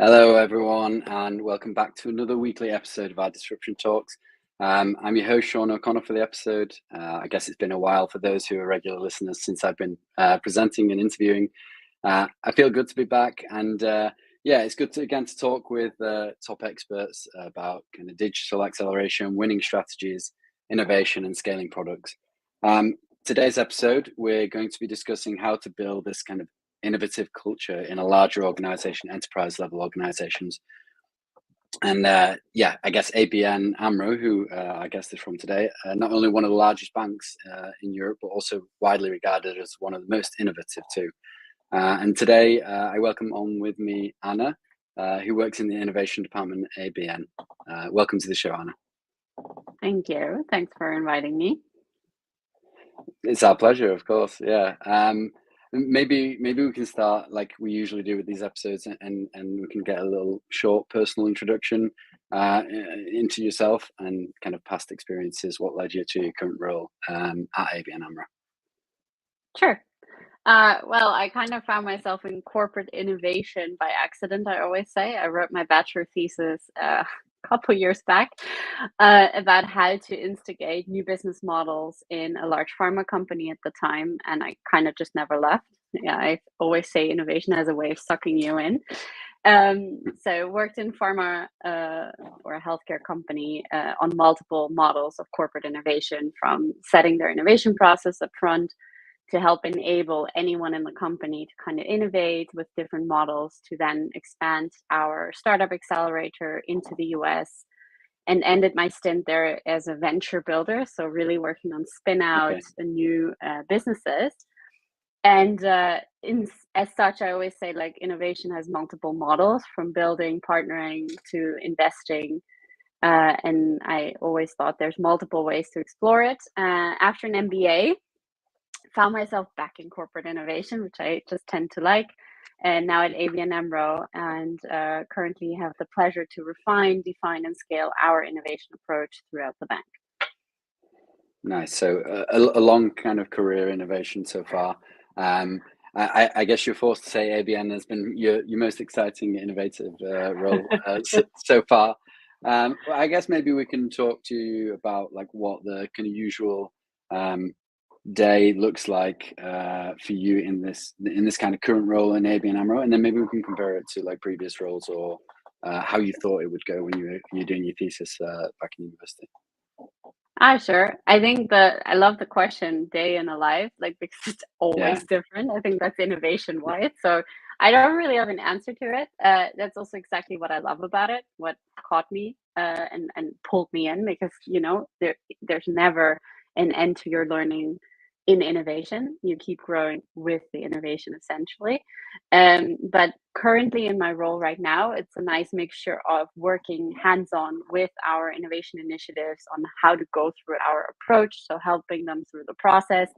Hello, everyone, and welcome back to another weekly episode of our Disruption Talks. I'm your host, Sean O'Connor, for the episode. I guess it's been a while for those who are regular listeners since I've been presenting and interviewing. I feel good to be back, and it's good to talk with top experts about kind of digital acceleration, winning strategies, innovation, and scaling products. Today's episode, we're going to be discussing how to build this kind of innovative culture in a larger organization, enterprise level organizations. And I guess ABN Amro, who I guess is from today, not only one of the largest banks in Europe, but also widely regarded as one of the most innovative too. And today I welcome on with me Anna, who works in the innovation department at ABN. Welcome to the show, Anna. Thank you. Thanks for inviting me. It's our pleasure, of course. Yeah. Maybe we can start like we usually do with these episodes, and we can get a little short personal introduction into yourself and kind of past experiences. What led you to your current role at ABN Amro? Sure. Well, I kind of found myself in corporate innovation by accident, I always say. I wrote my bachelor thesis a couple years back about how to instigate new business models in a large pharma company at the time, and I kind of just never left. Yeah, I always say innovation has a way of sucking you in. So worked in pharma or a healthcare company on multiple models of corporate innovation, from setting their innovation process up front to help enable anyone in the company to kind of innovate with different models, to then expand our startup accelerator into the US, and ended my stint there as a venture builder. So really working on spin out new businesses. And as such, I always say like innovation has multiple models, from building, partnering to investing. And I always thought there's multiple ways to explore it. After an MBA, found myself back in corporate innovation, which I just tend to like, and now at ABN Amro, and currently have the pleasure to refine, define, and scale our innovation approach throughout the bank. Nice. So a long kind of career innovation so far. I guess you're forced to say ABN has been your most exciting innovative role so far. I guess maybe we can talk to you about like what the kind of usual day looks like for you in this kind of current role in ABN Amro, and then maybe we can compare it to like previous roles or how you thought it would go when you were doing your thesis back in university. Sure. I think I love the question, day in a life, like because it's always different. I think that's innovation wise. So I don't really have an answer to it. That's also exactly what I love about it, what caught me and pulled me in, because there's never an end to your learning in innovation. You keep growing with the innovation, essentially. But currently in my role right now, it's a nice mixture of working hands-on with our innovation initiatives on how to go through our approach, so helping them through the process,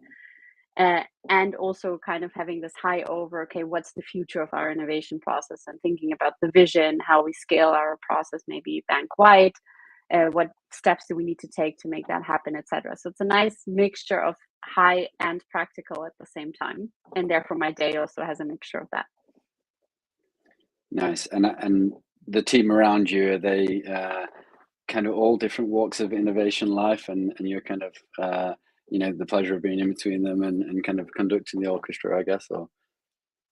and also kind of having this high over, okay, what's the future of our innovation process, and thinking about the vision, how we scale our process, maybe bank-wide, what steps do we need to take to make that happen, etc. So it's a nice mixture of high and practical at the same time, and therefore my day also has a mixture of that. Nice. And the team around you, are they kind of all different walks of innovation life, and you're kind of the pleasure of being in between them and kind of conducting the orchestra, I guess? Or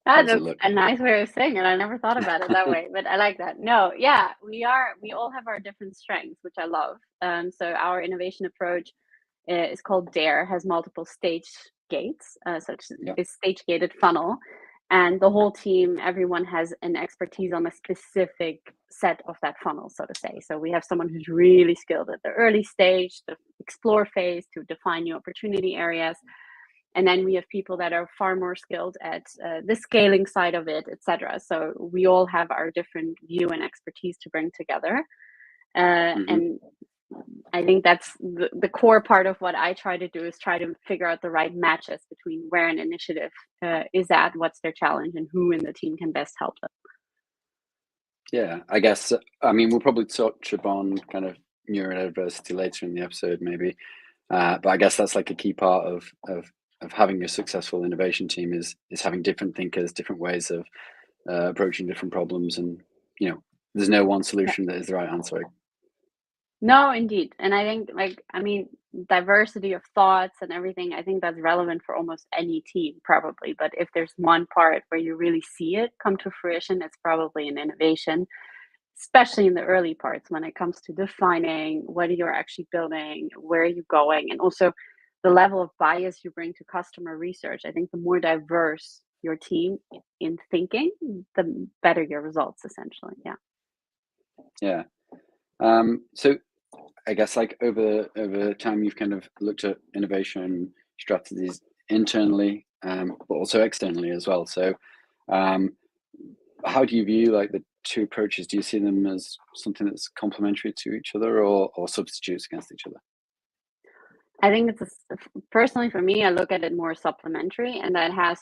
that's a nice way of saying it. I never thought about it that way, but I like that. No, yeah, we all have our different strengths, which I love. So our innovation approach is called DARE, has multiple stage gates, such a stage gated funnel. And the whole team, everyone has an expertise on a specific set of that funnel, so to say. So we have someone who's really skilled at the early stage, the explore phase, to define new opportunity areas. And then we have people that are far more skilled at the scaling side of it, etc. So we all have our different view and expertise to bring together. And I think that's the core part of what I try to do, is try to figure out the right matches between where an initiative is at, what's their challenge, and who in the team can best help them. Yeah, I guess, I mean, we'll probably touch upon kind of neurodiversity later in the episode, maybe. But I guess that's like a key part of having a successful innovation team is having different thinkers, different ways of approaching different problems, and there's no one solution that is the right answer. No, indeed. And I think, diversity of thoughts and everything, I think that's relevant for almost any team, probably. But if there's one part where you really see it come to fruition, it's probably in innovation, especially in the early parts when it comes to defining what you're actually building, where are you going, and also the level of bias you bring to customer research. I think the more diverse your team in thinking, the better your results, essentially. Yeah. Yeah. So I guess over time you've kind of looked at innovation strategies internally, but also externally as well. So how do you view the two approaches? Do you see them as something that's complementary to each other or substitutes against each other? I think personally for me, I look at it more supplementary, and that has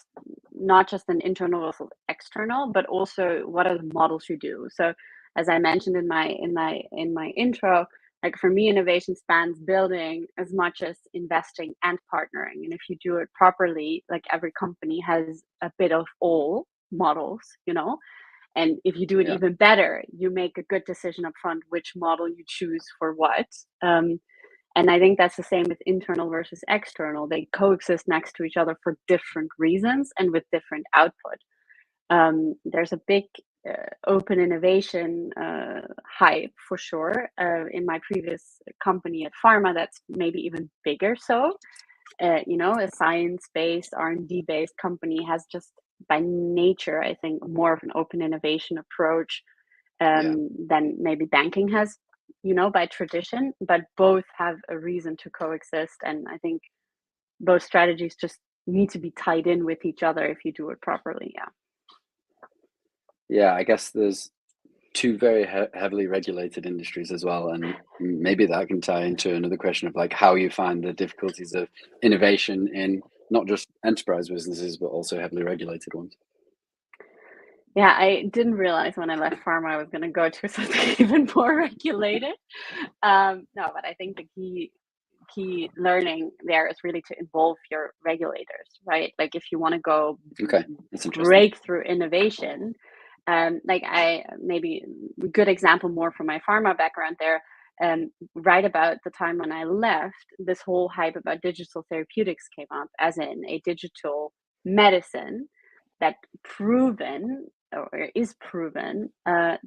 not just an internal versus external, but also what are the models you do. So as I mentioned in my intro, for me, innovation spans building as much as investing and partnering. And if you do it properly, every company has a bit of all models, and if you do it even better, you make a good decision up front which model you choose for what. And I think that's the same with internal versus external. They coexist next to each other for different reasons and with different output. There's a big open innovation hype for sure. In my previous company at Pharma, that's maybe even bigger. So, a science-based, R&D-based company has just by nature, I think, more of an open innovation approach than maybe banking has, by tradition, but both have a reason to coexist. And I think both strategies just need to be tied in with each other if you do it properly. Yeah, I guess there's two very heavily regulated industries as well, and maybe that can tie into another question of how you find the difficulties of innovation in not just enterprise businesses but also heavily regulated ones. Yeah, I didn't realize when I left pharma I was going to go to something even more regulated. No, but I think the key learning there is really to involve your regulators, right? If you want to go Okay, that's interesting. breakthrough innovation, I maybe a good example more from my pharma background there. Right about the time when I left, this whole hype about digital therapeutics came up, as in a digital medicine that is proven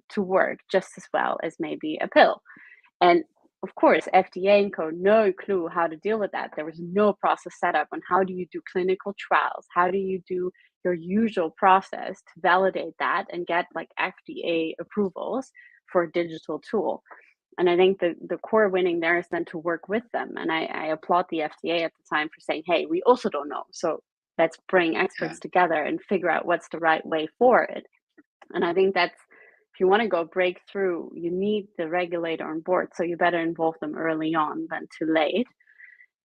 to work just as well as maybe a pill. And of course, FDA and co, no clue how to deal with that. There was no process set up on how do you do clinical trials? How do you do your usual process to validate that and get FDA approvals for a digital tool? And I think the core winning there is then to work with them. And I applaud the FDA at the time for saying, hey, we also don't know. So let's bring experts together and figure out what's the right way for it. And I think that's, if you want to go breakthrough, you need the regulator on board. So you better involve them early on than too late.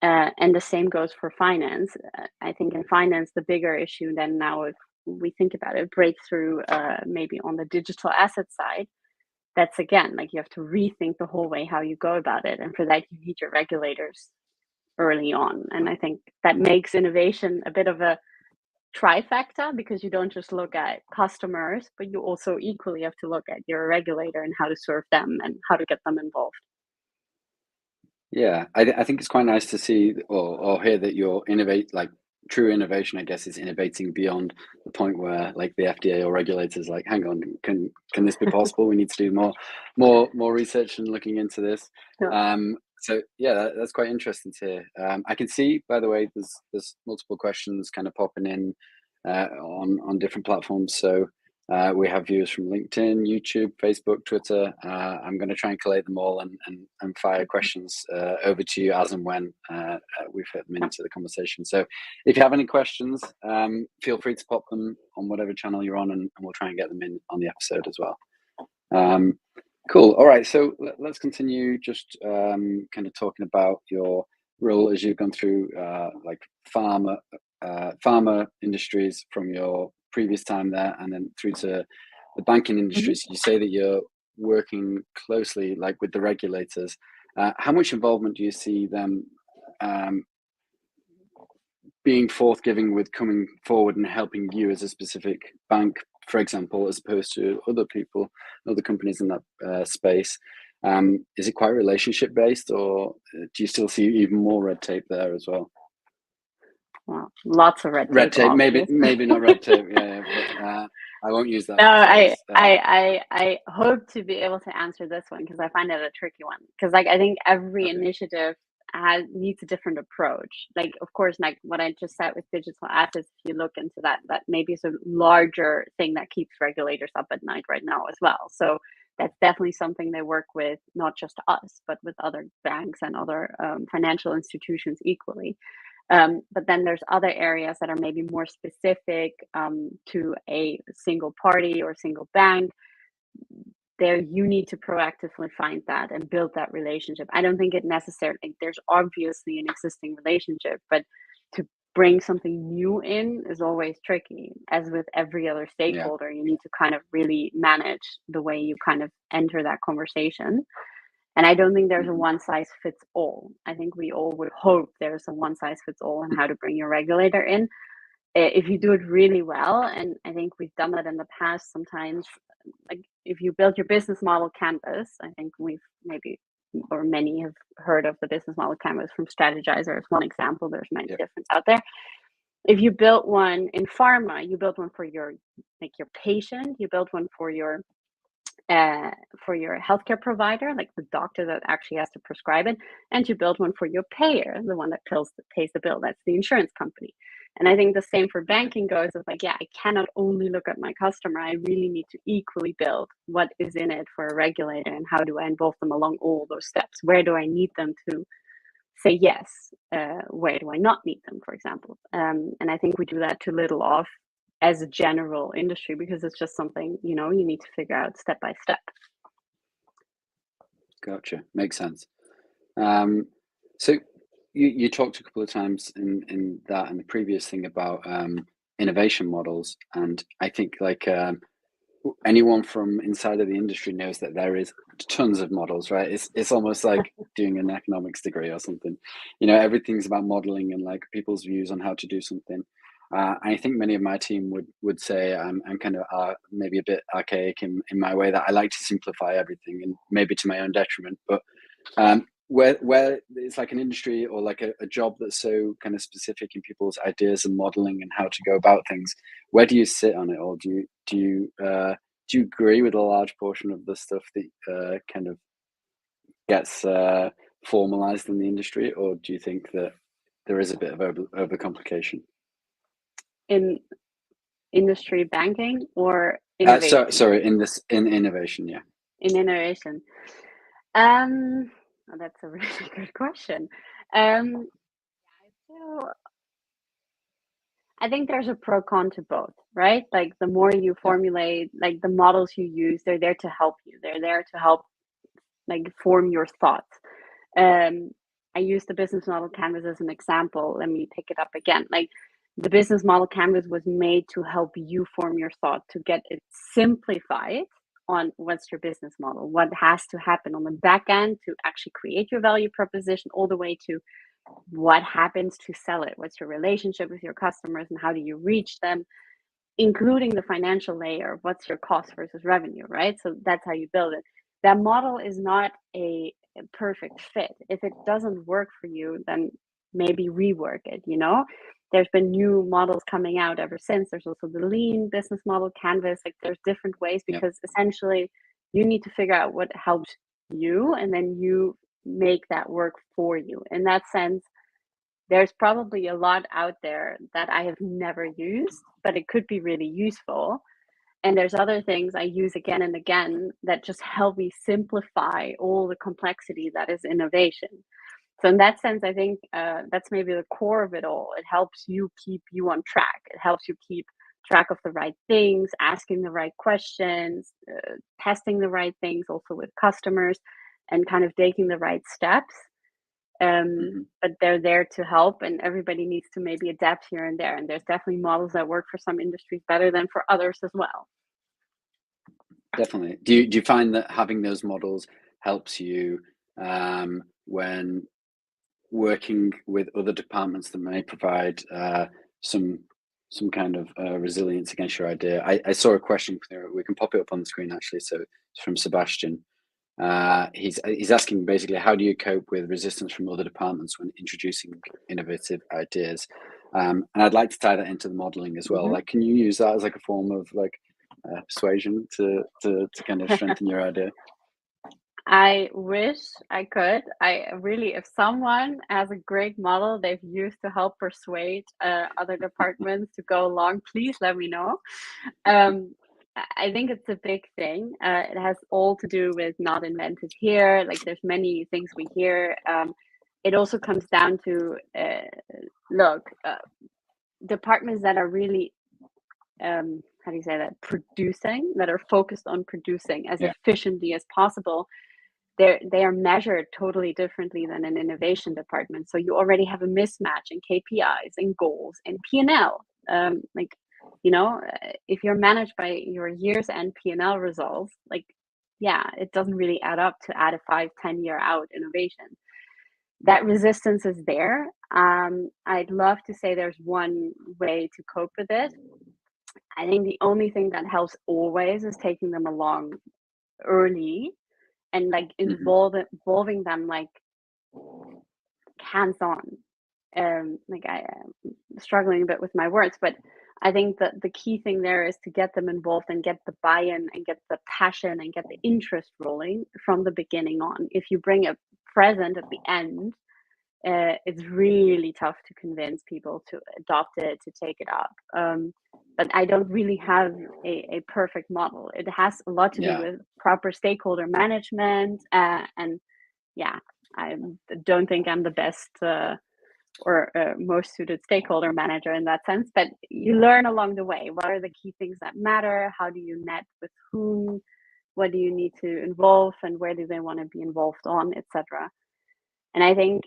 And the same goes for finance. I think in finance, the bigger issue than now, if we think about it, breakthrough maybe on the digital asset side, that's again, you have to rethink the whole way how you go about it. And for that, you need your regulators early on. And I think that makes innovation a bit of a trifecta, because you don't just look at customers, but you also equally have to look at your regulator and how to serve them and how to get them involved. Yeah, I think it's quite nice to see or hear that you're true innovation, I guess, is innovating beyond the point where the FDA or regulators hang on, can this be possible? We need to do more research and looking into this. Yeah. So yeah, that's quite interesting to hear. I can see, by the way, there's multiple questions kind of popping in on different platforms. So we have viewers from LinkedIn, YouTube, Facebook, Twitter. I'm going to try and collate them all and fire questions over to you as and when we've hit them into the conversation. So if you have any questions, feel free to pop them on whatever channel you're on, and we'll try and get them in on the episode as well. Cool. All right. So let's continue just kind of talking about your role as you've gone through pharma industries from your previous time there and then through to the banking industry. So you say that you're working closely with the regulators. How much involvement do you see them being forthgiving with coming forward and helping you as a specific bank for example, as opposed to other companies in that space? Is it quite relationship based, or do you still see even more red tape there as well? Well, lots of red tape. Red tape, maybe not red tape. Yeah, but I won't use that. No, phrase. I hope to be able to answer this one because I find it a tricky one. Because like I think every initiative needs a different approach. Like of course, like what I just said with digital assets, if you look into that maybe is a larger thing that keeps regulators up at night right now as well. So that's definitely something they work with, not just us, but with other banks and other financial institutions equally. But then there's other areas that are maybe more specific to a single party or single bank. There, you need to proactively find that and build that relationship. I don't think it necessarily, like, there's obviously an existing relationship, but to bring something new in is always tricky. As with every other stakeholder, you need to kind of really manage the way you kind of enter that conversation. And I don't think there's a one size fits all. I think we all would hope there's a one size fits all on how to bring your regulator in. If you do it really well, and I think we've done that in the past sometimes, like if you build your business model canvas, I think we've maybe, or many have heard of the business model canvas from Strategizer as one example. There's many different out there. If you built one in pharma, you built one for your patient, you built one for your healthcare provider, like the doctor that actually has to prescribe it, and you build one for your payer, the one that pays the bill. That's the insurance company. And I think the same for banking goes. It's like, I cannot only look at my customer. I really need to equally build what is in it for a regulator, and how do I involve them along all those steps? Where do I need them to say yes? Where do I not need them, for example? And I think we do that too little of as a general industry, because it's just something, you need to figure out step by step. Gotcha. Makes sense. So you talked a couple of times in that and the previous thing about innovation models, and I think like anyone from inside of the industry knows that there is tons of models, right? It's almost like doing an economics degree or something. Everything's about modeling and like people's views on how to do something. I think many of my team would say I'm kind of maybe a bit archaic in my way, that I like to simplify everything, and maybe to my own detriment. But where it's like an industry or like a job that's so kind of specific in people's ideas and modeling and how to go about things, where do you sit on it? Or do you agree with a large portion of the stuff that kind of gets formalized in the industry, or do you think that there is a bit of overcomplication? In industry banking or innovation? Sorry, in innovation, yeah. In innovation. That's a really good question. I think there's a pro con to both, right? Like the more you formulate, like the models you use, they're there to help you. They're there to help like form your thoughts. I use the business model canvas as an example. Let me pick it up again. Like the business model canvas was made to help you form your thought, to get it simplified on what's your business model, what has to happen on the back end to actually create your value proposition, all the way to what happens to sell it, what's your relationship with your customers and how do you reach them, including the financial layer, what's your cost versus revenue, right? So that's how you build it. That model is not a perfect fit. If it doesn't work for you, then maybe rework it. There's been new models coming out ever since. There's also the lean business model canvas. Like there's different ways, because essentially you need to figure out what helps you, and then you make that work for you. In that sense, there's probably a lot out there that I have never used, but it could be really useful. And there's other things I use again and again that just help me simplify all the complexity that is innovation. So in that sense, I think that's maybe the core of it all. It helps you keep you on track. It helps you keep track of the right things, asking the right questions, testing the right things also with customers, and kind of taking the right steps. But they're there to help, and everybody needs to maybe adapt here and there. And there's definitely models that work for some industries better than for others as well. Definitely. Do you find that having those models helps you when working with other departments that may provide some some kind of resilience against your idea. I saw a question there. We can pop it up on the screen actually. So it's from Sebastian. He's asking basically, how do you cope with resistance from other departments when introducing innovative ideas? And I'd like to tie that into the modeling as well. Mm-hmm. Like, can you use that as like a form of like persuasion to kind of strengthen your idea? I wish I could. I really, if someone has a great model they've used to help persuade other departments to go along, please let me know. I think it's a big thing. It has all to do with not invented here. Like there's many things we hear. It also comes down to look, departments that are really how do you say that, producing, that are focused on producing as efficiently as possible, they are measured totally differently than an innovation department. So you already have a mismatch in KPIs and goals and P&L. Like, you know, if you're managed by your year's end P&L results, like, yeah, it doesn't really add up to add a 5-10 year out innovation. That resistance is there. I'd love to say there's one way to cope with it. I think the only thing that helps always is taking them along early and like involving them like hands-on. Like I'm struggling a bit with my words, but I think that the key thing there is to get them involved and get the buy-in and get the passion and get the interest rolling from the beginning on. If you bring a present at the end, it's really tough to convince people to adopt it, to take it up. But I don't really have a perfect model. It has a lot to do with proper stakeholder management. And yeah, I don't think I'm the best or most suited stakeholder manager in that sense. But you learn along the way. What are the key things that matter? How do you net with whom? What do you need to involve? And where do they want to be involved on, etc. And I think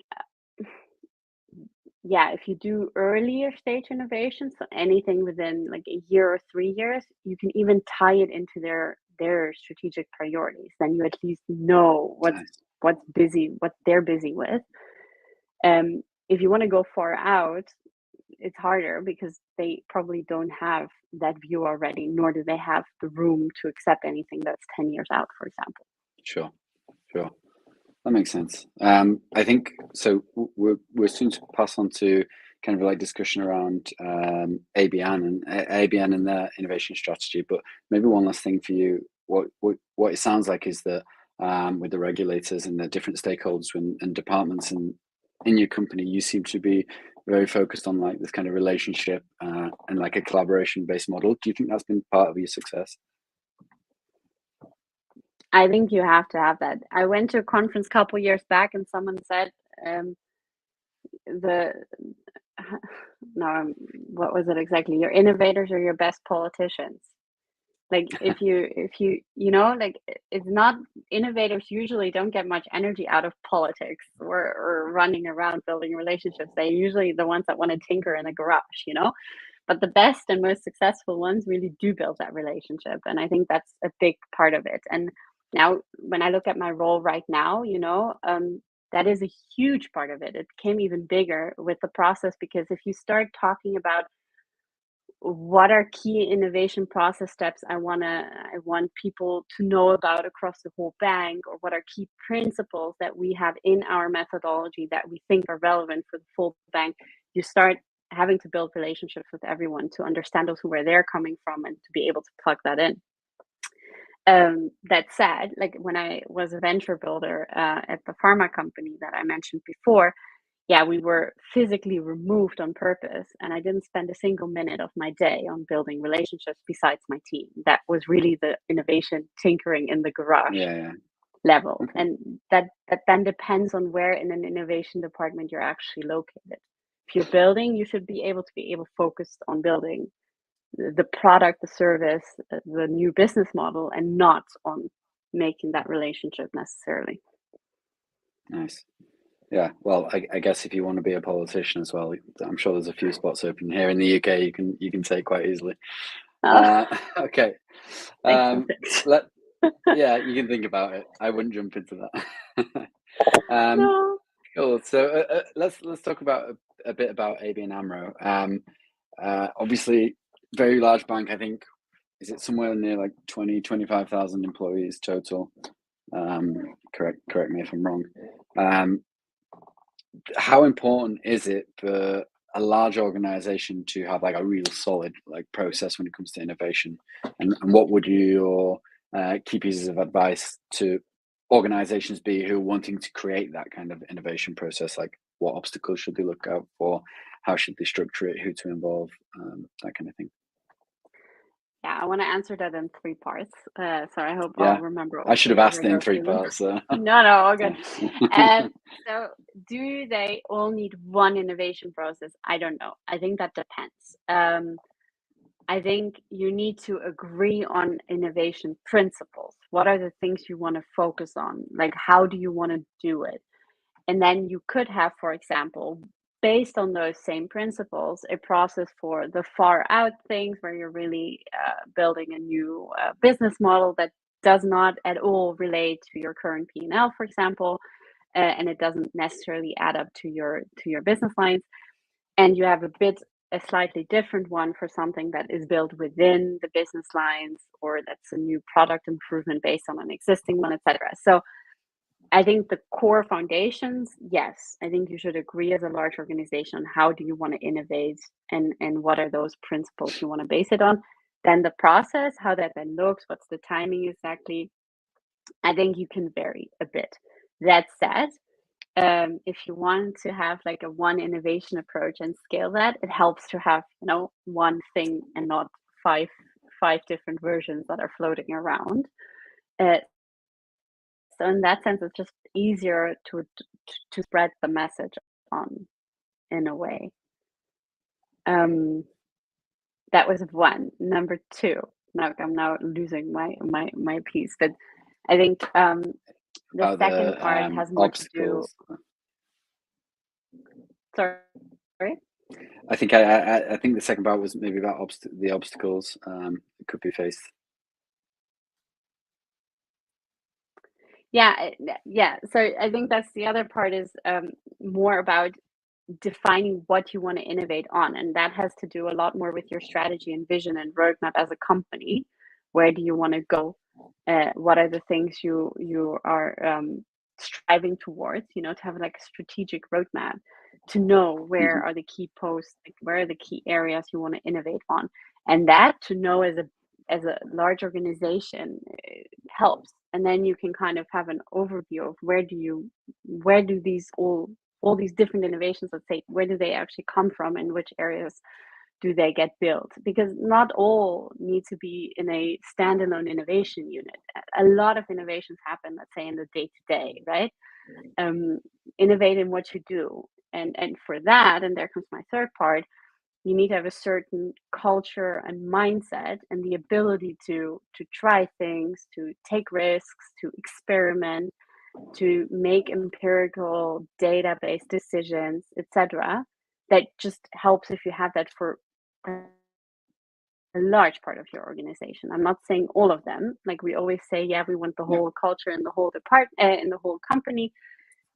if you do earlier stage innovations, so anything within like a year or 3 years, you can even tie it into their strategic priorities. Then you at least know what they're busy with. If you want to go far out, it's harder because they probably don't have that view already, nor do they have the room to accept anything that's 10 years out, for example. Sure. That makes sense. I think so. We're soon to pass on to kind of like discussion around ABN and their innovation strategy. But maybe one last thing for you. What it sounds like is that with the regulators and the different stakeholders and departments in your company, you seem to be very focused on like this kind of relationship and like a collaboration based model. Do you think that's been part of your success? I think you have to have that. I went to a conference a couple years back and someone said what was it exactly? Your innovators are your best politicians. Like if you like, it's not, innovators usually don't get much energy out of politics or running around building relationships. They're usually the ones that want to tinker in a garage, but the best and most successful ones really do build that relationship. And I think that's a big part of it. And now when I look at my role right now, that is a huge part of it. It became even bigger with the process, because if you start talking about what are key innovation process steps I want people to know about across the whole bank, or what are key principles that we have in our methodology that we think are relevant for the full bank, you start having to build relationships with everyone to understand also where they're coming from and to be able to plug that in. That said, like when I was a venture builder at the pharma company that I mentioned before, we were physically removed on purpose, and I didn't spend a single minute of my day on building relationships besides my team. That was really the innovation tinkering in the garage level. Okay. And that then depends on where in an innovation department you're actually located. If you're building, you should be able focused on building the product, the service, the new business model, and not on making that relationship necessarily. Nice. Yeah, well, I guess if you want to be a politician as well, I'm sure there's a few spots open here in the UK you can take quite easily. Okay. You can think about it. I wouldn't jump into that. No. Cool. So let's talk about a bit about AB and Amro. obviously very large bank. I think, is it somewhere near like 25,000 employees total? Correct me if I'm wrong. How important is it for a large organization to have like a real solid like process when it comes to innovation? And what would your key pieces of advice to organizations be who are wanting to create that kind of innovation process? Like, what obstacles should they look out for? How should they structure it? Who to involve? That kind of thing. Yeah, I want to answer that in three parts. So I hope Yeah, I'll remember I all should three have asked because it in they're three really parts. So. no, all good. So do they all need one innovation process? I don't know. I think that depends. I think you need to agree on innovation principles. What are the things you want to focus on? Like, how do you want to do it? And then you could have, for example, based on those same principles, a process for the far out things where you're really building a new business model that does not at all relate to your current P&L, for example, and it doesn't necessarily add up to your business lines. And you have a slightly different one for something that is built within the business lines, or that's a new product improvement based on an existing one, etc. So I think the core foundations, yes, I think you should agree as a large organization, how do you want to innovate, and what are those principles you want to base it on. Then the process, how that then looks, what's the timing exactly, I think you can vary a bit. That said, if you want to have like a one innovation approach and scale that, it helps to have, one thing and not five different versions that are floating around. So in that sense, it's just easier to spread the message on, in a way. That was one. Number two. Now I'm now losing my piece, but I think the second part has more to do. Obstacles. Sorry. I think I think the second part was maybe about the obstacles that could be faced. Yeah, So I think that's the other part is more about defining what you want to innovate on, and that has to do a lot more with your strategy and vision and roadmap as a company. Where do you want to go? What are the things you are striving towards? To have like a strategic roadmap, to know where are the key posts, like where are the key areas you want to innovate on, and that to know as a large organization helps. And then you can kind of have an overview of where do these all these different innovations, let's say, where do they actually come from and which areas do they get built? Because not all need to be in a standalone innovation unit. A lot of innovations happen, let's say, in the day to day, right? Innovate in what you do. And for that, and there comes my third part, you need to have a certain culture and mindset and the ability to try things, to take risks, to experiment, to make empirical database decisions, etc. That just helps if you have that for a large part of your organization. I'm not saying all of them. Like we always say, yeah, we want the whole culture and the whole department in the whole company.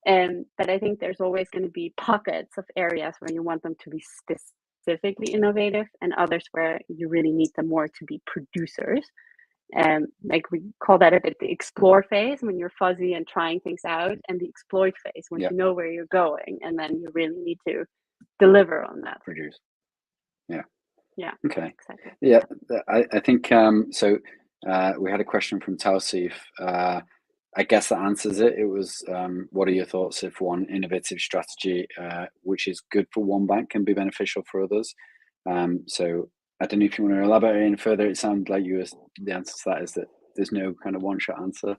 But I think there's always going to be pockets of areas where you want them to be specifically innovative, and others where you really need them more to be producers. Like we call that a bit the explore phase, when you're fuzzy and trying things out, and the exploit phase when you know where you're going, and then you really need to deliver on that. Produce. Yeah. Okay. Exactly. Yeah, I think so. We had a question from Tausif. I guess that answers it. It was, what are your thoughts if one innovative strategy, which is good for one bank, can be beneficial for others? So I don't know if you want to elaborate any further. It sounded like the answer to that is that there's no kind of one-shot answer.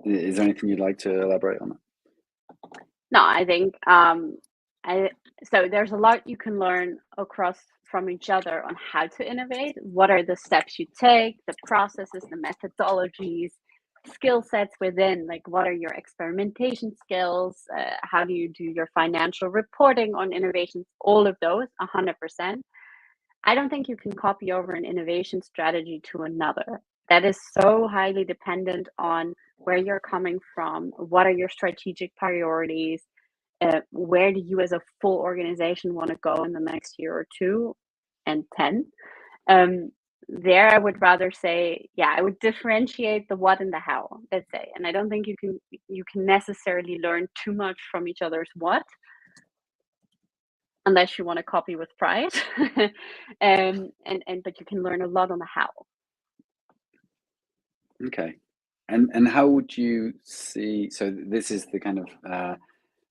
Is there anything you'd like to elaborate on that? No, I think so there's a lot you can learn across from each other on how to innovate. What are the steps you take, the processes, the methodologies, skill sets within, like what are your experimentation skills, how do you do your financial reporting on innovations, all of those, 100%. I don't think you can copy over an innovation strategy to another. That is so highly dependent on where you're coming from, what are your strategic priorities, where do you as a full organization want to go in the next year or 2 and 10? There I would rather say, I would differentiate the what and the how, let's say. And I don't think you can necessarily learn too much from each other's what, unless you want to copy with pride. But you can learn a lot on the how. Okay. And how would you see, so this is the kind of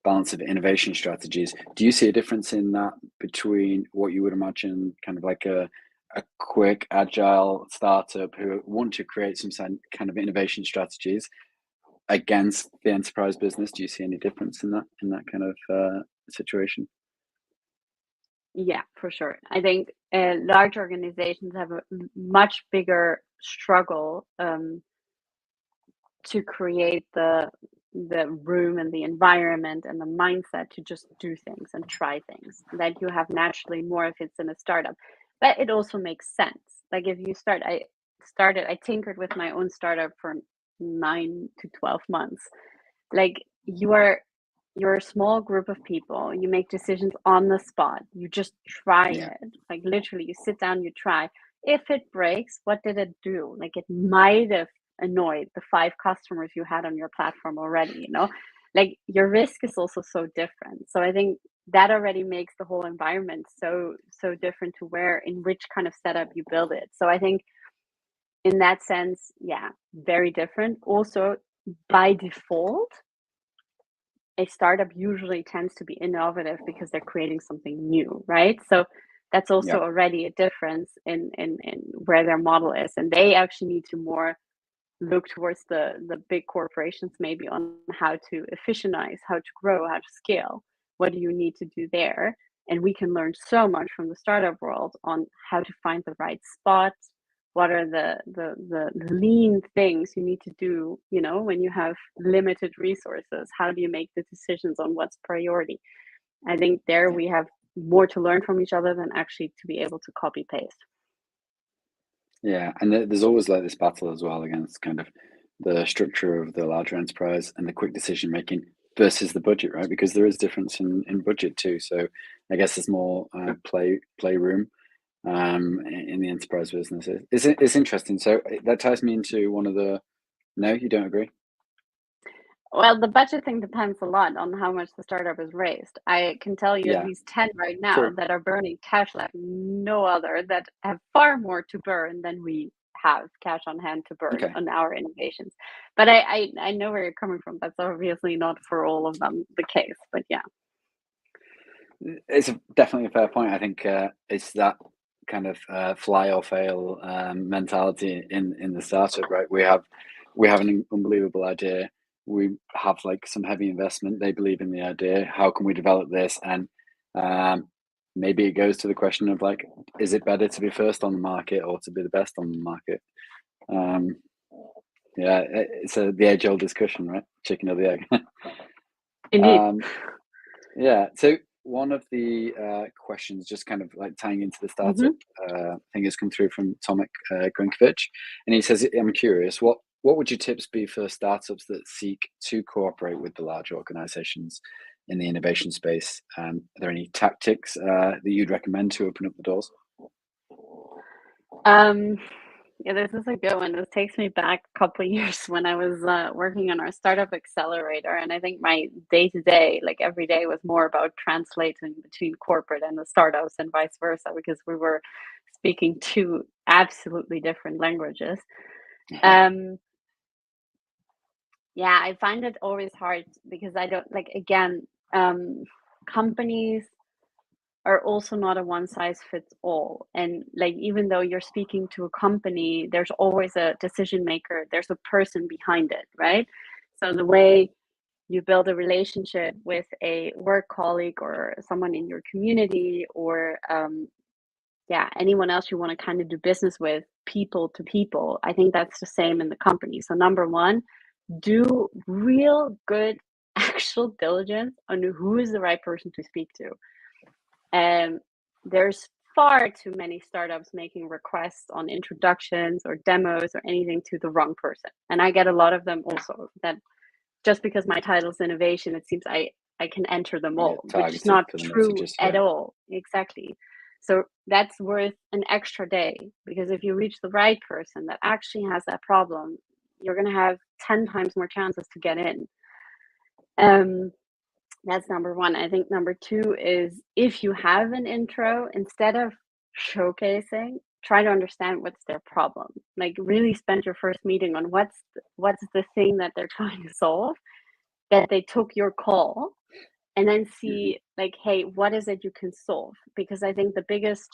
balance of innovation strategies. Do you see a difference in that between what you would imagine kind of like a quick agile startup who want to create some kind of innovation strategies against the enterprise business? Do you see any difference in that kind of situation? Yeah, for sure. I think large organizations have a much bigger struggle to create the room and the environment and the mindset to just do things and try things that you have naturally more if it's in a startup. But it also makes sense. Like if you start, I tinkered with my own startup for 9 to 12 months. Like you're a small group of people, you make decisions on the spot, you just try it. Like literally you sit down, you try. If it breaks, what did it do? Like it might have annoyed the 5 customers you had on your platform already, like your risk is also so different. So I think that already makes the whole environment so different to in which kind of setup you build it. So I think in that sense, very different. Also, by default, a startup usually tends to be innovative because they're creating something new, right? So that's also already a difference in where their model is, and they actually need to more look towards the big corporations maybe on how to efficientize, how to grow, how to scale. What do you need to do there? And we can learn so much from the startup world on how to find the right spot. What are the lean things you need to do, when you have limited resources? How do you make the decisions on what's priority? I think there we have more to learn from each other than actually to be able to copy paste. Yeah, and there's always like this battle as well against kind of the structure of the larger enterprise and the quick decision making versus the budget, right? Because there is difference in budget too. So I guess there's more playroom in the enterprise business. It's interesting. So that ties me into one of the. No, you don't agree? Well, the budget thing depends a lot on how much the startup is raised. I can tell you at least 10 right now True. that are burning cash like no other, that have far more to burn than we have cash on hand to burn on our innovations. But I know where you're coming from. That's obviously not for all of them the case, but yeah. It's definitely a fair point. I think it's that kind of fly or fail mentality in the startup, right? We have an unbelievable idea. We have like some heavy investment. They believe in the idea. How can we develop this? And maybe it goes to the question of like, is it better to be first on the market or to be the best on the market? It's the age-old discussion, right? Chicken or the egg. Indeed. So one of the questions, just kind of like tying into the startup thing, has come through from Tomek Grinkovich, and he says, "I'm curious, what would your tips be for startups that seek to cooperate with the large organizations in the innovation space? Are there any tactics that you'd recommend to open up the doors?" Yeah, this is a good one. This takes me back a couple of years when I was working on our startup accelerator, and I think my day-to-day, like every day, was more about translating between corporate and the startups and vice versa, because we were speaking 2 absolutely different languages. I find it always hard because I don't companies are also not a one size fits all. And like, even though you're speaking to a company, there's always a decision maker, there's a person behind it, right? So the way you build a relationship with a work colleague or someone in your community or anyone else you want to kind of do business with, people to people, I think that's the same in the company. So number one, do real good actual diligence on who is the right person to speak to. There's far too many startups making requests on introductions or demos or anything to the wrong person. And I get a lot of them also, that just because my title is innovation, it seems I I can enter them all, which is targeted not for the true messages, at all. Exactly. So that's worth an extra day, because if you reach the right person that actually has that problem, you're going to have 10 times more chances to get in. That's number one. I think number two is, if you have an intro, instead of showcasing, try to understand what's their problem. Like, really spend your first meeting on what's the thing that they're trying to solve, that they took your call, and then see like, hey, what is it you can solve? Because I think the biggest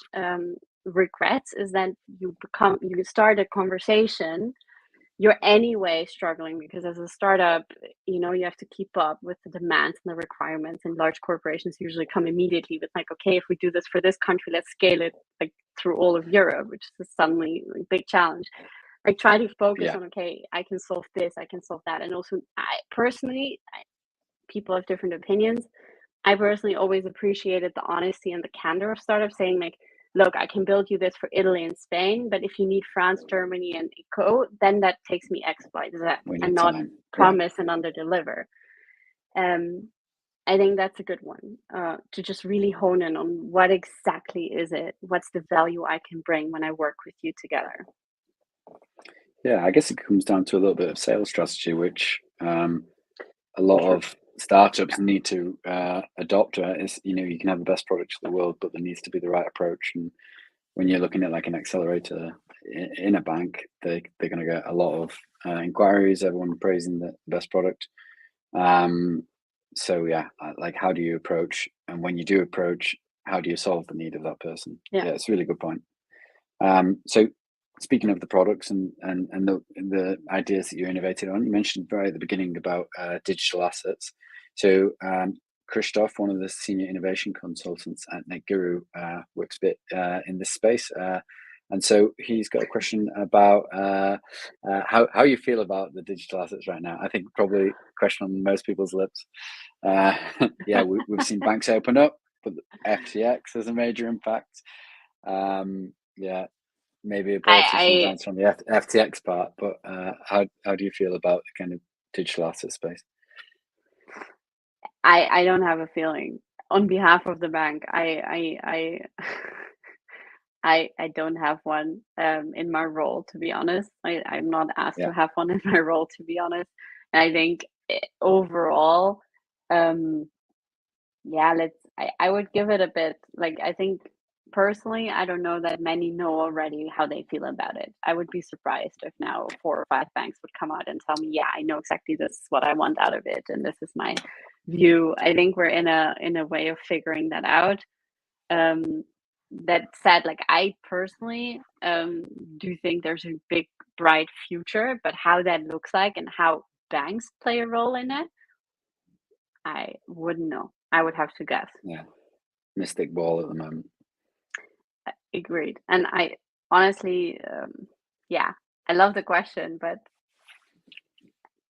regrets is that you start a conversation, you're anyway struggling, because as a startup, you have to keep up with the demands and the requirements, and large corporations usually come immediately with like, okay, if we do this for this country, let's scale it like through all of Europe, which is suddenly a big challenge. Like, try to focus on, okay, I can solve this, I can solve that. And also, people have different opinions. I personally always appreciated the honesty and the candor of startups, saying like, look, I can build you this for Italy and Spain, but if you need France, Germany, and ECO, then that takes me X, Y, Z, and not promise and under deliver. I think that's a good one, to just really hone in on what exactly is it, what's the value I can bring when I work with you together. Yeah, I guess it comes down to a little bit of sales strategy, which a lot of startups need to adopt. Is, you can have the best product in the world, but there needs to be the right approach. And when you're looking at like an accelerator in a bank, they're going to get a lot of inquiries, everyone praising the best product. So yeah, like, how do you approach, and when you do approach, how do you solve the need of that person? Yeah, it's a really good point. So speaking of the products and the ideas that you innovated on, you mentioned right at the beginning about digital assets. So Christoph, one of the senior innovation consultants at NetGuru, works a bit in this space. And so he's got a question about how you feel about the digital assets right now. I think probably a question on most people's lips. Yeah, we've seen banks open up, but FTX has a major impact. Yeah, maybe a politician's answer on the FTX part, but how do you feel about the kind of digital asset space? I don't have a feeling. On behalf of the bank, I don't have one in my role, to be honest. I'm not asked to have one in my role, to be honest. And I think overall, I would give it a bit, like, I think personally, I don't know that many know already how they feel about it. I would be surprised if now 4 or 5 banks would come out and tell me, yeah, I know exactly this is what I want out of it, and this is my view. I think we're in a way of figuring that out. That said, like, I personally do think there's a big, bright future, but how that looks like and how banks play a role in it, I wouldn't know. I would have to guess. Yeah, mystic ball at the moment. Agreed. And I honestly, I love the question, but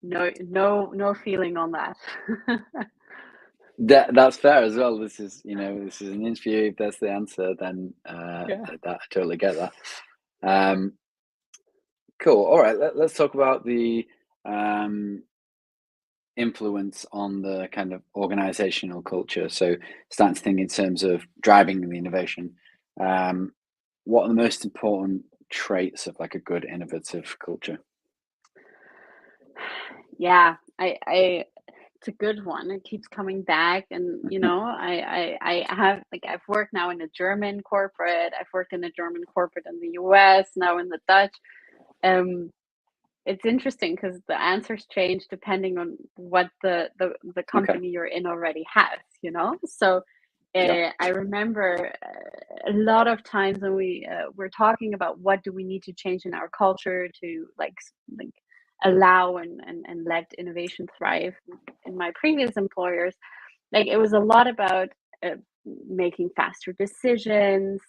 no feeling on that. That's fair as well. This is an interview. If that's the answer, then that I totally get that. Cool. All right. Let's talk about the influence on the kind of organizational culture. So starting to think in terms of driving the innovation. What are the most important traits of like a good innovative culture? Yeah, it's a good one. It keeps coming back, and I have, like, I've worked now in a German corporate. I've worked in a German corporate in the US, now in the Dutch. It's interesting because the answers change depending on what the company you're in already has. So I remember a lot of times when we're talking about what do we need to change in our culture to like allow and let innovation thrive. In my previous employers, like, it was a lot about making faster decisions,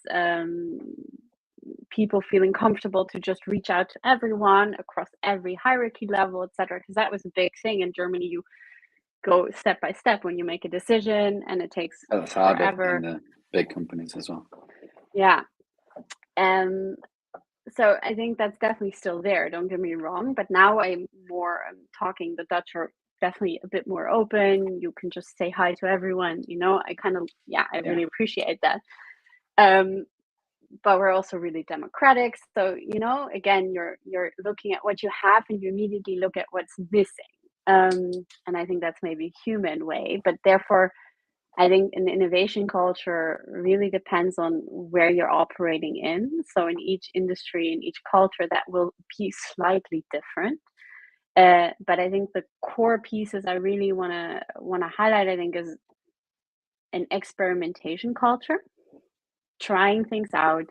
people feeling comfortable to just reach out to everyone across every hierarchy level, etc. Because that was a big thing in Germany. You go step by step when you make a decision, and it takes forever. In the big companies as well. Yeah. So I think that's definitely still there, don't get me wrong, but now I'm more talking the Dutch or definitely a bit more open. You can just say hi to everyone. I really appreciate that. But we're also really democratic. So, again, you're looking at what you have and you immediately look at what's missing. And I think that's maybe a human way, but therefore, I think an innovation culture really depends on where you're operating in. So in each industry, in each culture, that will be slightly different. But I think the core pieces I really want to highlight, I think, is an experimentation culture, trying things out,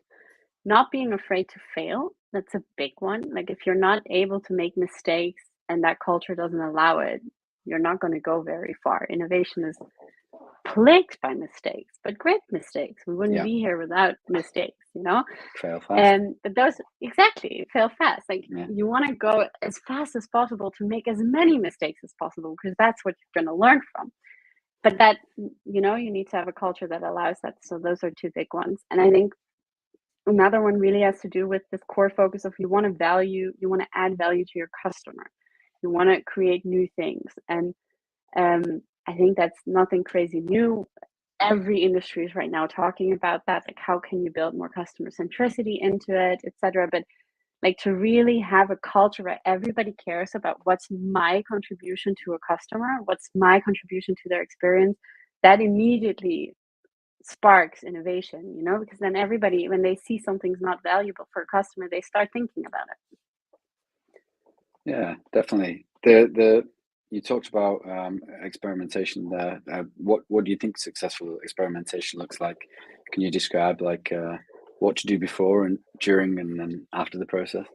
not being afraid to fail. That's a big one. Like if you're not able to make mistakes and that culture doesn't allow it, you're not going to go very far. Innovation is plagued by mistakes, but great mistakes. We wouldn't be here without mistakes, Fail fast. But those exactly fail fast. Like you want to go as fast as possible to make as many mistakes as possible because that's what you're going to learn from. But that, you need to have a culture that allows that. So those are two big ones. And I think another one really has to do with this core focus of you want to add value to your customer. You want to create new things. And I think that's nothing crazy new. Every industry is right now talking about that. Like, how can you build more customer centricity into it, etc. But like to really have a culture where everybody cares about what's my contribution to a customer, what's my contribution to their experience, that immediately sparks innovation, because then everybody, when they see something's not valuable for a customer, they start thinking about it. Yeah, definitely. You talked about experimentation there. What do you think successful experimentation looks like? Can you describe what to do before and during and then after the process?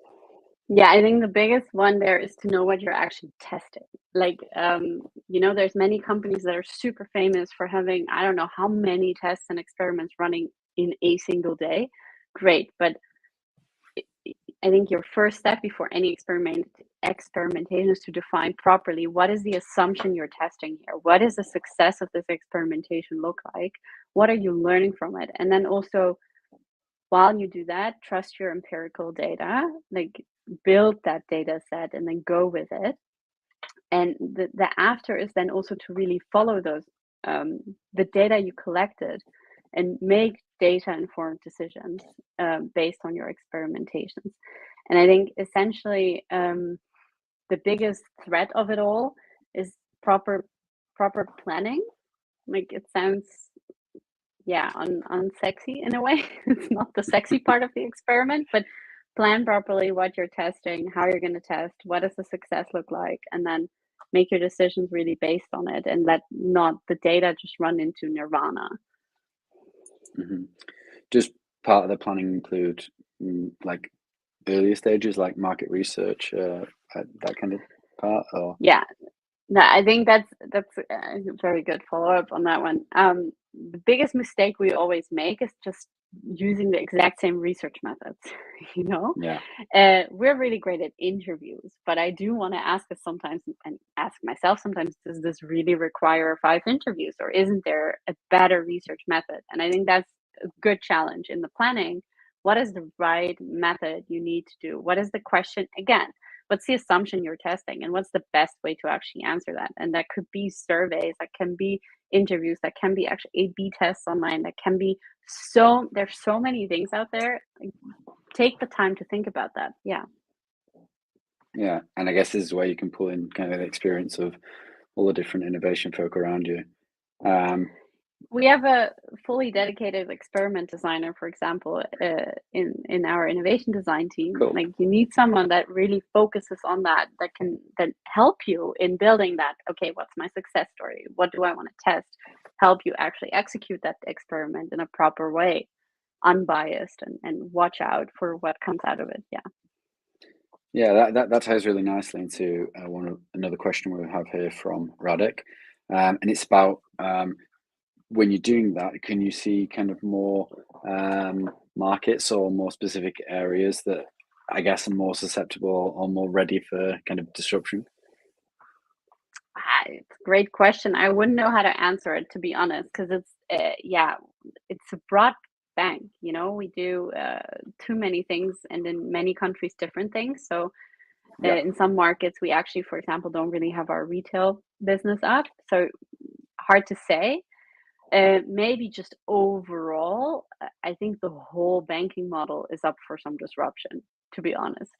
Yeah, I think the biggest one there is to know what you're actually testing. Like, there's many companies that are super famous for having, I don't know how many tests and experiments running in a single day. Great, but I think your first step before any experimentation is to define properly what is the assumption you're testing here. What is the success of this experimentation look like? What are you learning from it? And then also, while you do that, trust your empirical data, like build that data set and then go with it. And the after is then also to really follow those the data you collected and make data informed decisions based on your experimentations. And I think essentially the biggest threat of it all is proper planning. Like it sounds unsexy in a way. It's not the sexy part of the experiment, but plan properly what you're testing, how you're going to test, what does the success look like, and then make your decisions really based on it and let not the data just run into nirvana. Mm-hmm. Does part of the planning include like earlier stages like market research, that kind of part? Or No, I think that's a very good follow-up on that one. The biggest mistake we always make is just using the exact same research methods. We're really great at interviews, but I do want to ask us sometimes and ask myself sometimes, does this really require 5 interviews, or isn't there a better research method? And I think that's a good challenge in the planning. What is the right method you need to do? What is the question again? What's the assumption you're testing, and what's the best way to actually answer that? And that could be surveys, that can be interviews, that can be actually A/B tests online, that can be there's so many things out there. Take the time to think about that. Yeah, and I guess this is where you can pull in kind of the experience of all the different innovation folk around you. We have a fully dedicated experiment designer, for example, in our innovation design team. Cool. Like you need someone that really focuses on that can help you in building that. Okay, what's my success story? What do I want to test? Help you actually execute that experiment in a proper way, unbiased, and watch out for what comes out of it. Yeah, that ties really nicely into another question we have here from Radek, and it's about when you're doing that, can you see kind of more markets or more specific areas that I guess are more susceptible or more ready for kind of disruption? It's a great question. I wouldn't know how to answer it, to be honest, because it's a broad bank. We do too many things, and in many countries, different things. So In some markets, we actually, for example, don't really have our retail business up. So hard to say. Maybe just overall, I think the whole banking model is up for some disruption, to be honest.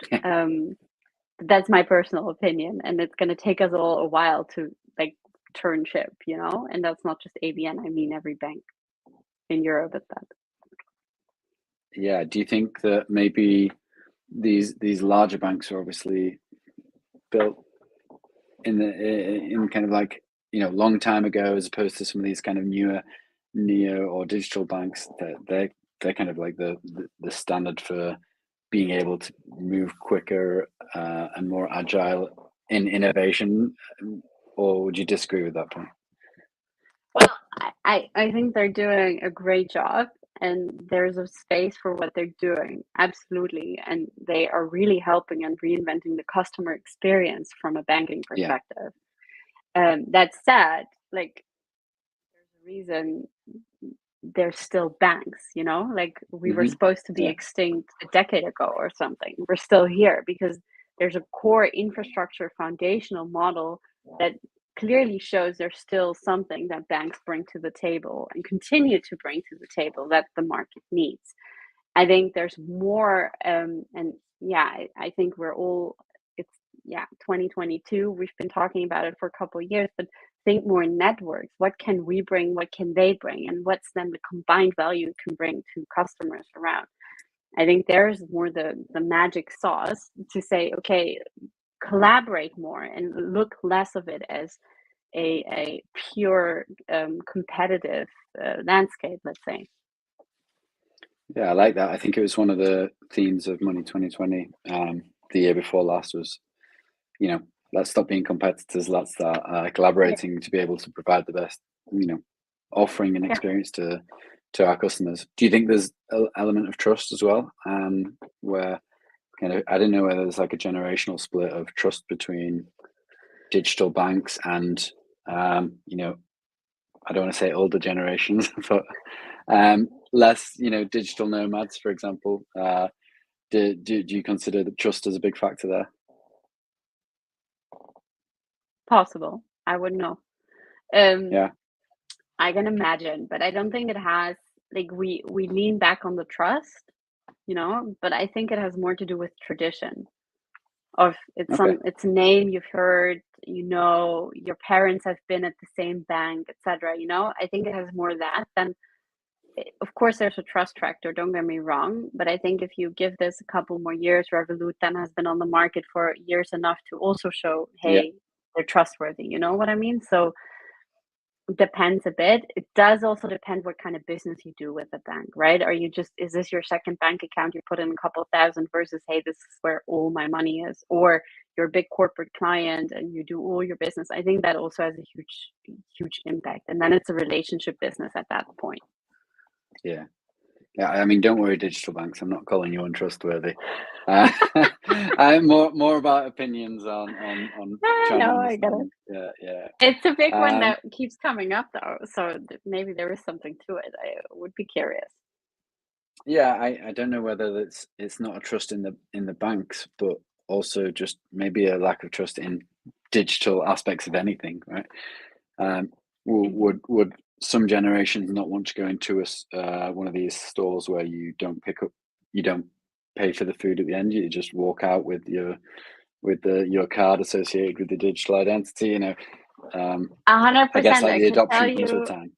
That's my personal opinion, and it's going to take us all a while to like turn ship, and that's not just ABN, I mean every bank in Europe at that. Yeah, do you think that maybe these larger banks are obviously built in kind of like, long time ago, as opposed to some of these kind of newer neo or digital banks, that they're kind of like the standard for being able to move quicker and more agile in innovation, or would you disagree with that point? Well, I think they're doing a great job, and there's a space for what they're doing, absolutely. And they are really helping and reinventing the customer experience from a banking perspective. That said, like, there's a reason they're still banks, like we were supposed to be extinct a decade ago or something. We're still here because there's a core infrastructure foundational model that clearly shows there's still something that banks bring to the table and continue to bring to the table that the market needs. I think there's more, and I think we're all, it's 2022. We've been talking about it for a couple of years, but think more in networks. What can we bring? What can they bring? And what's then the combined value it can bring to customers around? I think there's more the magic sauce to say, okay, collaborate more and look less of it as a pure competitive landscape, let's say. Yeah, I like that. I think it was one of the themes of Money 2020. The year before last was, let's stop being competitors. Let's start collaborating to be able to provide the best, offering and experience to our customers. Do you think there's an element of trust as well, where kind of, I don't know whether there's like a generational split of trust between digital banks and, I don't want to say older generations, but less, digital nomads, for example. Do you consider that trust as a big factor there? Possible. I wouldn't know. I can imagine, but I don't think it has, like, we lean back on the trust, but I think it has more to do with tradition of it's a name you've heard, your parents have been at the same bank, etc. I think it has more of that than, of course, there's a trust factor, don't get me wrong, but I think if you give this a couple more years, Revolut then has been on the market for years enough to also show, hey, they're trustworthy, you know what I mean? So it depends a bit. It does also depend what kind of business you do with the bank, right? Is this your second bank account? You put in a couple of thousand versus, hey, this is where all my money is, or you're a big corporate client and you do all your business. I think that also has a huge, huge impact. And then it's a relationship business at that point. Yeah. I mean, don't worry, digital banks. I'm not calling you untrustworthy. I'm more about opinions on. No, I get it. Yeah. It's a big one that keeps coming up, though. So maybe there is something to it. I would be curious. Yeah, I don't know whether it's not a trust in the banks, but also just maybe a lack of trust in digital aspects of anything, right? Would some generations not want to go into one of these stores where you don't pay for the food at the end, you just walk out with your card associated with the digital identity, 100%. I guess like the adoption comes with time.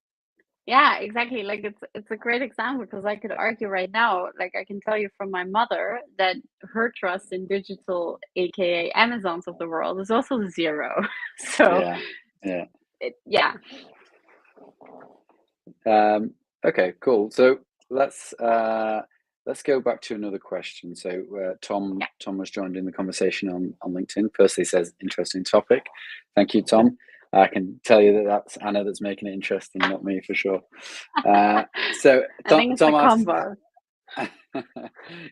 Yeah, exactly. Like it's a great example because I could argue right now, like I can tell you from my mother that her trust in digital, aka Amazons of the world, is also zero. So yeah. Okay, cool. So let's go back to another question. So Tom was joined in the conversation on LinkedIn. Firstly, says interesting topic. Thank you, Tom. I can tell you that's Anna that's making it interesting, not me for sure. So I think it's Tom a asks, combo.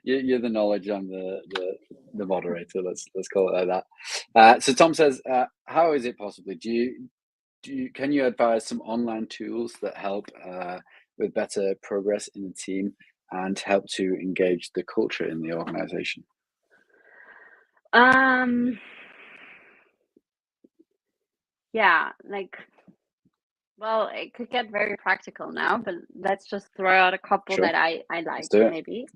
You're the knowledge, I'm the moderator. Let's call it like that. So Tom says, how is it possibly? Can you advise some online tools that help with better progress in the team and help to engage the culture in the organization? Yeah, like, well, it could get very practical now, but let's just throw out a couple Sure, that I let's like do it. maybe.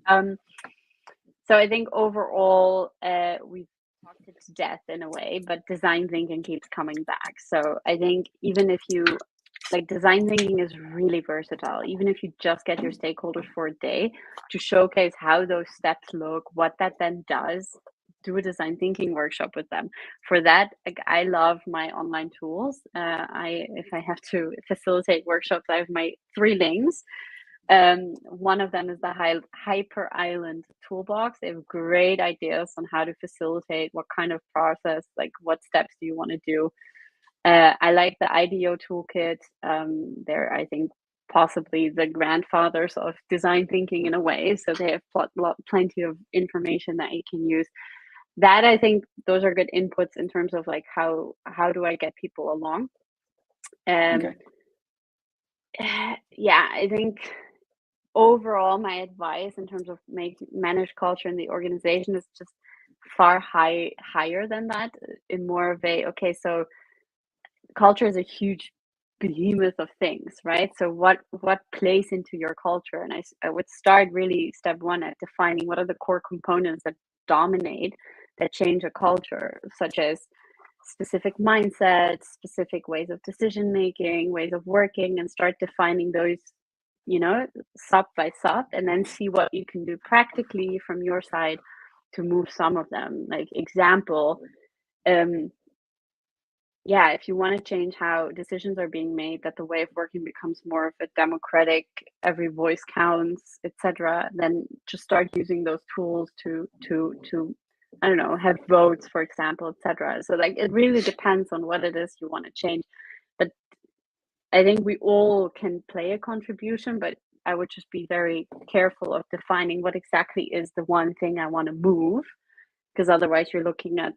So I think overall, we've talked it to death in a way, but design thinking keeps coming back. So I think even if you like, design thinking is really versatile. Even if you just get your stakeholders for a day to showcase how those steps look, what that then does, do a design thinking workshop with them. For that, like, I love my online tools. If I have to facilitate workshops, I have my three links. One of them is the Hyper Island Toolbox. They have great ideas on how to facilitate what kind of process, like what steps do you want to do. I like the IDEO toolkit. They're, I think, possibly the grandfathers of design thinking in a way. So they have plenty of information that you can use. That, I think, those are good inputs in terms of like how do I get people along. Okay. Yeah, I think overall my advice in terms of manage culture in the organization is just higher than that, in more of a, okay, so culture is a huge behemoth of things, right? So what plays into your culture? And I would start really step one at defining what are the core components that dominate, that change a culture, such as specific mindsets, specific ways of decision making, ways of working, and start defining those, sub by sub, and then see what you can do practically from your side to move some of them. Like, example, yeah, if you want to change how decisions are being made, that the way of working becomes more of a democratic, every voice counts, etc., then just start using those tools to I don't know, have votes, for example, etc. So like, it really depends on what it is you want to change. But I think we all can play a contribution, but I would just be very careful of defining what exactly is the one thing I want to move, because otherwise you're looking at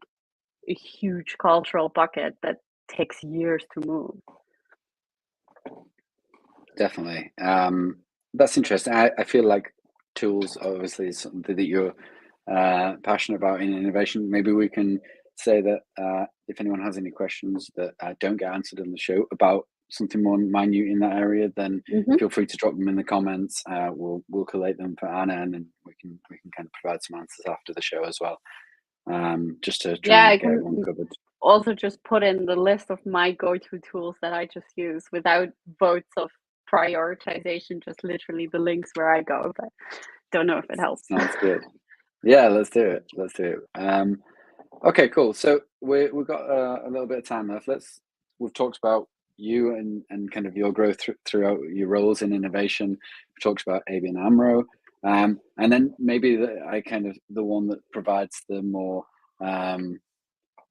a huge cultural bucket that takes years to move. Definitely. That's interesting. I feel like tools obviously is something that you're passionate about in innovation. Maybe we can say that if anyone has any questions that don't get answered on the show about something more minute in that area, then feel free to drop them in the comments. We'll collate them for Anna, and then we can kind of provide some answers after the show as well. Just to try I and get can everyone covered. also just put in the list of my go-to tools that I just use without votes of prioritization, just literally the links where I go, but don't know if it helps. Sounds good. Yeah, let's do it. Let's do it. Okay, cool. So we've got a little bit of time left. We've talked about you and kind of your growth throughout your roles in innovation. We talked about ABN Amro, and then maybe the one that provides the more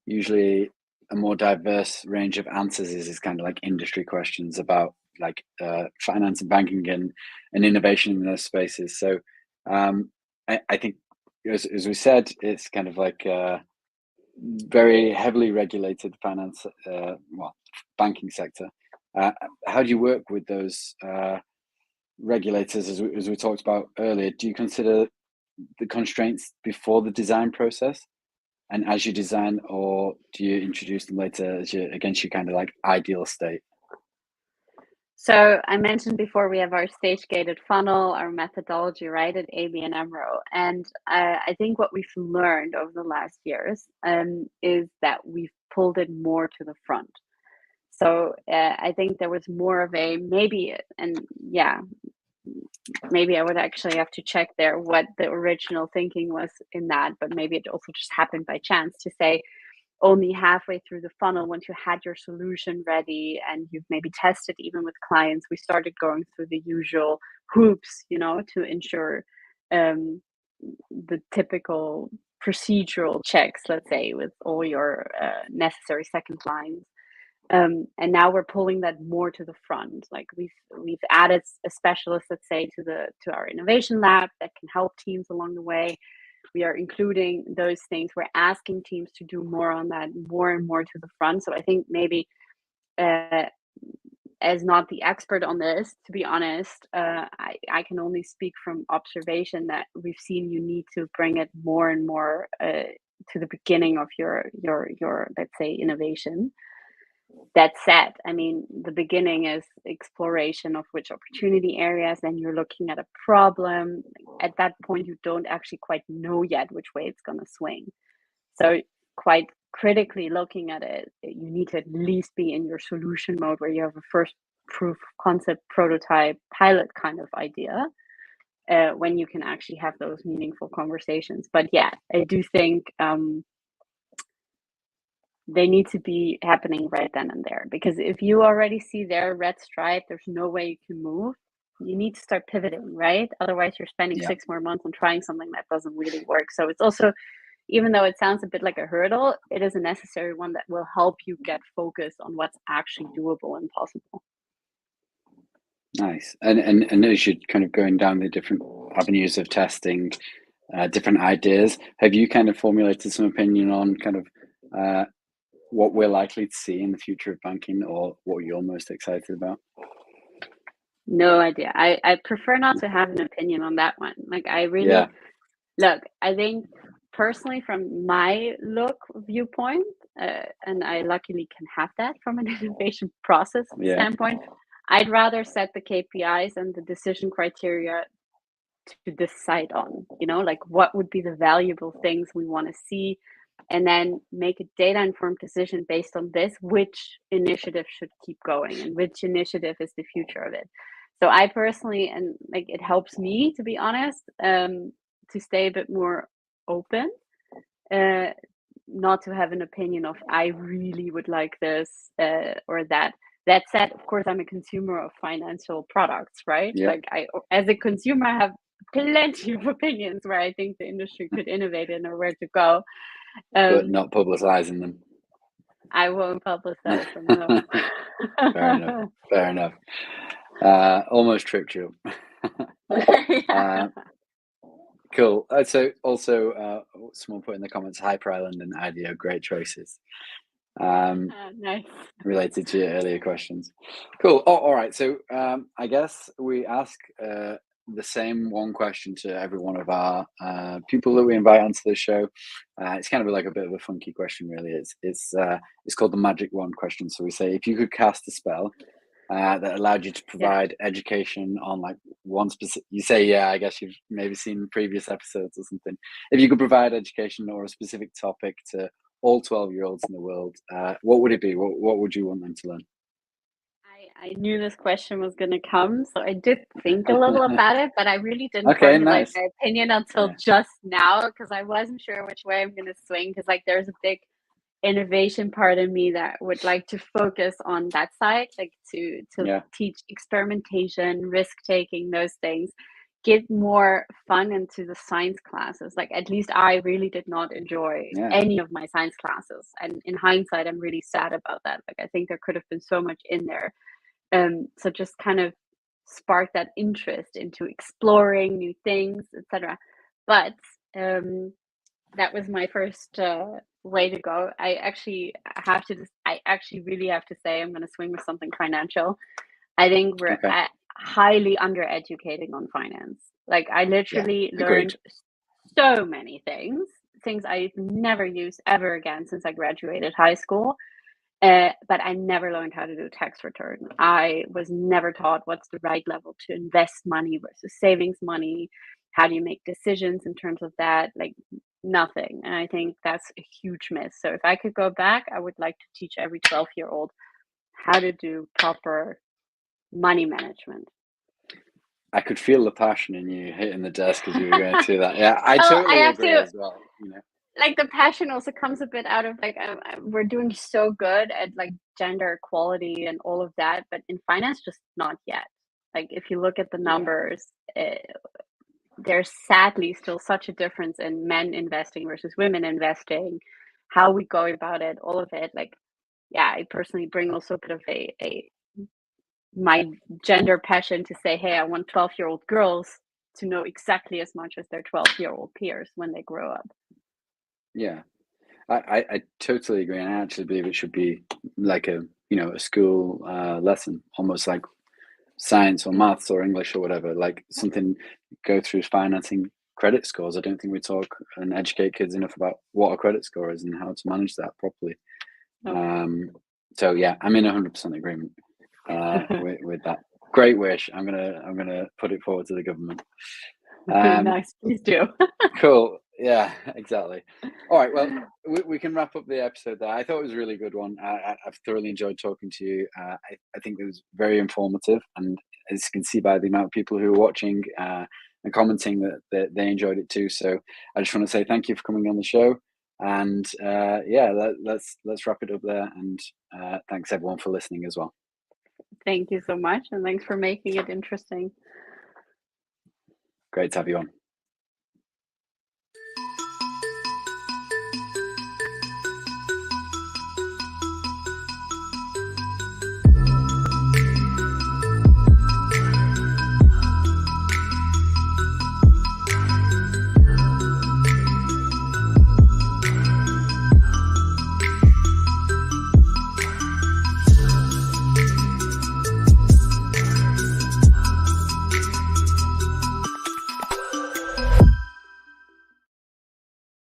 usually a more diverse range of answers is kind of like industry questions about like finance and banking and innovation in those spaces. So I think as we said, it's kind of like very heavily regulated finance, banking sector. How do you work with those regulators, as we talked about earlier? Do you consider the constraints before the design process and as you design, or do you introduce them later against your kind of like ideal state? So I mentioned before, we have our stage gated funnel, our methodology, right, at ABN Amro. And I think what we've learned over the last years is that we've pulled it more to the front. So I think there was more of a maybe, and yeah, maybe I would actually have to check there what the original thinking was in that, but maybe it also just happened by chance to say, only halfway through the funnel, once you had your solution ready and you've maybe tested even with clients, we started going through the usual hoops, to ensure the typical procedural checks, let's say, with all your necessary second lines. And now we're pulling that more to the front. Like, we've added a specialist, let's say, to our innovation lab that can help teams along the way. We are including those things. We're asking teams to do more on that, more and more to the front. So I think maybe, as not the expert on this, to be honest, I can only speak from observation that we've seen you need to bring it more and more to the beginning of your let's say innovation. That said, I mean, the beginning is exploration of which opportunity areas, then you're looking at a problem. At that point, you don't actually quite know yet which way it's going to swing. So quite critically looking at it, you need to at least be in your solution mode where you have a first proof concept, prototype, pilot kind of idea, when you can actually have those meaningful conversations. But yeah, I do think they need to be happening right then and there, because if you already see their red stripe, there's no way you can move. You need to start pivoting, right? Otherwise you're spending 6 more months on trying something that doesn't really work. So it's also, even though it sounds a bit like a hurdle, it is a necessary one that will help you get focused on what's actually doable and possible. Nice. And as you're kind of going down the different avenues of testing, different ideas, have you kind of formulated some opinion on kind of what we're likely to see in the future of banking, or what you're most excited about? No idea. I prefer not to have an opinion on that one. Like, I really look, I think personally from my viewpoint, and I luckily can have that from an innovation process standpoint, I'd rather set the KPIs and the decision criteria to decide on, like what would be the valuable things we want to see, and then make a data-informed decision based on this, which initiative should keep going and which initiative is the future of it. So I personally, and like it helps me, to be honest, to stay a bit more open, not to have an opinion of I really would like this or that. That said, of course, I'm a consumer of financial products, right? Like I, as a consumer, have plenty of opinions where I think the industry could innovate in or where to go. But not publicizing them. I won't publicize them, no. Fair enough. Almost tripped you up. Cool. So also, someone put in the comments, Hyper Island and IDEO, great choices. Nice. Related to your earlier questions. Cool. Oh, all right. So I guess we ask the same one question to every one of our people that we invite onto the show. It's kind of like a bit of a funky question, really. It's called the magic wand question. So we say, if you could cast a spell that allowed you to provide education on like one specific, you say, I guess you've maybe seen previous episodes or something. If you could provide education or a specific topic to all 12-year-olds in the world, what would it be? What would you want them to learn? I knew this question was going to come, so I did think a little about it, but I really didn't formulate my opinion until just now, because I wasn't sure which way I'm going to swing, because like there's a big innovation part of me that would like to focus on that side, like to teach experimentation, risk taking, those things, get more fun into the science classes. Like, at least I really did not enjoy any of my science classes, and in hindsight I'm really sad about that. Like, I think there could have been so much in there. So just kind of spark that interest into exploring new things, etc. But that was my first way to go. I actually really have to say I'm going to swing with something financial. I think we're highly undereducating on finance. Like, I literally learned so many things I've never used ever again since I graduated high school. But I never learned how to do a tax return. I was never taught what's the right level to invest money versus savings money. How do you make decisions in terms of that? Like, nothing. And I think that's a huge miss. So if I could go back, I would like to teach every 12-year-old how to do proper money management. I could feel the passion in you hitting the desk as you were going through that. Yeah, I totally agree as well. Like, the passion also comes a bit out of like we're doing so good at like gender equality and all of that, but in finance, just not yet. Like, if you look at the numbers, there's sadly still such a difference in men investing versus women investing, how we go about it, all of it. Like, I personally bring also a bit of my gender passion to say, hey, I want 12-year-old girls to know exactly as much as their 12-year-old peers when they grow up. Yeah, I totally agree, and I actually believe it should be like a school lesson, almost like science or maths or English or whatever, like something go through financing credit scores. I don't think we talk and educate kids enough about what a credit score is and how to manage that properly. So yeah, I'm in 100% agreement with that. Great wish. I'm gonna put it forward to the government. Nice, please do. Cool. Yeah, exactly. All right. Well, we can wrap up the episode there. I thought it was a really good one. I've thoroughly enjoyed talking to you. I think it was very informative, and as you can see by the amount of people who are watching and commenting that they enjoyed it too. So I just want to say thank you for coming on the show, and yeah, let's wrap it up there. And thanks everyone for listening as well. Thank you so much, and thanks for making it interesting. Great to have you on.